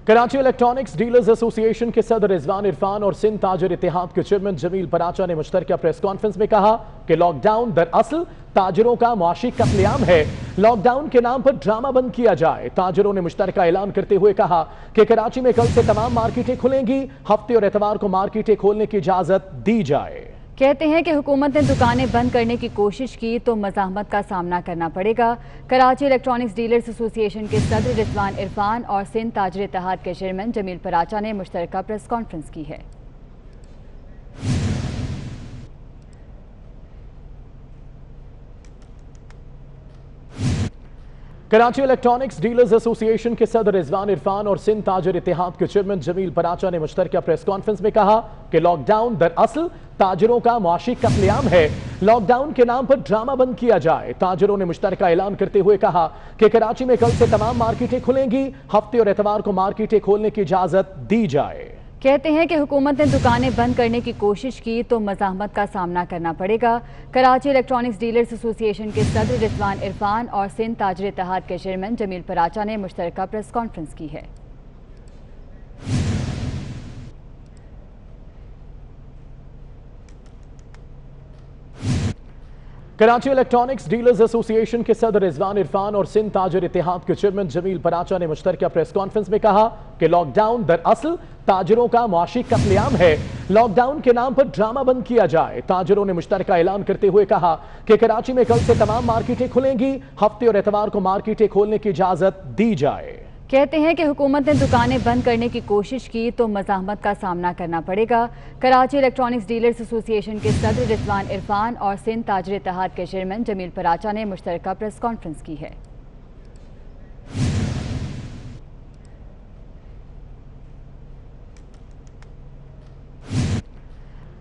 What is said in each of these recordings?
Karachi electronics dealers association के सदर रिजवान इरफान और सिंध ताजर इत्तेहाद के चेयरमैन जमील पराचा ने मुश्तरका प्रेस कॉन्फ्रेंस में कहा कि लॉकडाउन दरअसल ताजरों का मुआशी कत्लेआम है। लॉकडाउन के नाम पर ड्रामा बंद किया जाए। ताजरों ने मुश्तरका ऐलान करते हुए कहा कि कराची में कल से तमाम मार्केटें खुलेंगी। हफ्ते और एतवार को मार्केटें खोलने की इजाजत दी जाए। कहते हैं कि हुकूमत ने दुकानें बंद करने की कोशिश की तो मज़ाहमत का सामना करना पड़ेगा। कराची इलेक्ट्रॉनिक्स डीलर्स एसोसिएशन के सदर रिजवान इरफान और सिंध ताजर इत्तेहाद के चेयरमैन जमील पराचा ने मुश्तरका प्रेस कॉन्फ्रेंस की है। कराची इलेक्ट्रॉनिक्स डीलर्स एसोसिएशन के सदर रिजवान इरफान और सिंध ताजर इत्तेहाद के चेयरमैन जमील पराचा ने मुश्तरका प्रेस कॉन्फ्रेंस में कहा कि लॉकडाउन दरअसल ताजरों का मुआशी कत्लेआम है। लॉकडाउन के नाम पर ड्रामा बंद किया जाए। ताजरों ने मुश्तरका ऐलान करते हुए कहा कि कराची में कल से तमाम मार्केटें खुलेंगी। हफ्ते और एतवार को मार्केटें खोलने की इजाजत दी जाए। कहते हैं कि हुकूमत ने दुकानें बंद करने की कोशिश की तो मज़ाहमत का सामना करना पड़ेगा। कराची इलेक्ट्रॉनिक्स डीलर्स एसोसिएशन के सदर रिजवान इरफान और सिंध ताजर इत्तेहाद के चेयरमैन जमील पराचा ने मुश्तरका प्रेस कॉन्फ्रेंस की है। कराची इलेक्ट्रॉनिक्स डीलर्स एसोसिएशन के सदर रिजवान इरफान और सिंध ताजर इत्तेहाद के चेयरमैन जमील पराचा ने मुश्तरका प्रेस कॉन्फ्रेंस में कहा कि लॉकडाउन दरअसल ताजरों का मुआशी कत्लेआम है। लॉकडाउन के नाम पर ड्रामा बंद किया जाए। ताजरों ने मुश्तरका ऐलान करते हुए कहा कि कराची में कल से तमाम मार्केटें खुलेंगी। हफ्ते और एतवार को मार्केटें खोलने की इजाजत दी जाए। कहते हैं कि हुकूमत ने दुकानें बंद करने की कोशिश की तो मज़ाहमत का सामना करना पड़ेगा। कराची इलेक्ट्रॉनिक्स डीलर्स एसोसिएशन के सदर रिजवान इरफान और सिंध ताजर इत्तेहाद के चेयरमैन जमील पराचा ने मुश्तरका प्रेस कॉन्फ्रेंस की है।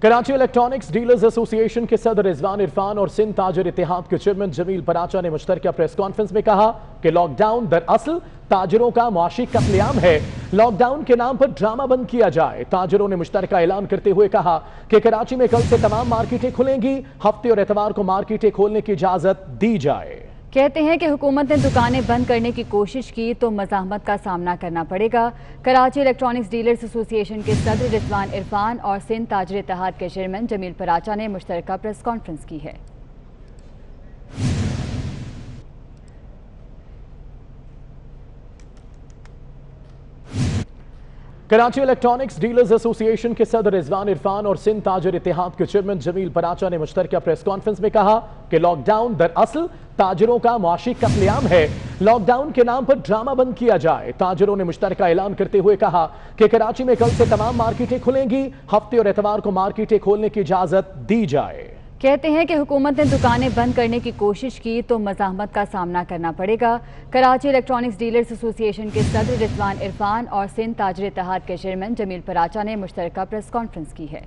कराची इलेक्ट्रॉनिक्स डीलर्स एसोसिएशन के सदर रिजवान इरफान और सिंध ताजर इत्तेहाद के चेयरमैन जमील पराचा ने मुश्तरका प्रेस कॉन्फ्रेंस में कहा कि लॉकडाउन दरअसल ताजरों का मुआशी कत्लेआम है। लॉकडाउन के नाम पर ड्रामा बंद किया जाए। ताजरों ने मुश्तरका ऐलान करते हुए कहा कि कराची में कल से तमाम मार्केटें खुलेंगी। हफ्ते और एतवार को मार्केटें खोलने की इजाजत दी जाए। कहते हैं कि हुकूमत ने दुकानें बंद करने की कोशिश की तो मज़ाहमत का सामना करना पड़ेगा। कराची इलेक्ट्रॉनिक्स डीलर्स एसोसिएशन के सदर रिजवान इरफान और सिंध ताजर इत्तेहाद के चेयरमैन जमील पराचा ने मुश्तरका प्रेस कॉन्फ्रेंस की है। कराची इलेक्ट्रॉनिक्स डीलर्स एसोसिएशन के सदर रिजवान इरफान और सिंध ताजर इत्तेहाद के चेयरमैन जमील पराचा ने मुश्तरका प्रेस कॉन्फ्रेंस में कहा कि लॉकडाउन दरअसल ताजरों का मुआशी कत्लेआम है। लॉकडाउन के नाम पर ड्रामा बंद किया जाए। ताजरों ने मुश्तरका ऐलान करते हुए कहा कि कराची में कल से तमाम मार्केटें खुलेंगी। हफ्ते और एतवार को मार्केटें खोलने की इजाजत दी जाए। कहते हैं कि हुकूमत ने दुकानें बंद करने की कोशिश की तो मज़ाहमत का सामना करना पड़ेगा। कराची इलेक्ट्रॉनिक्स डीलर्स एसोसिएशन के सदर रिजवान इरफान और सिंध ताजर इत्तेहाद के चेयरमैन जमील पराचा ने मुश्तरका प्रेस कॉन्फ्रेंस की है।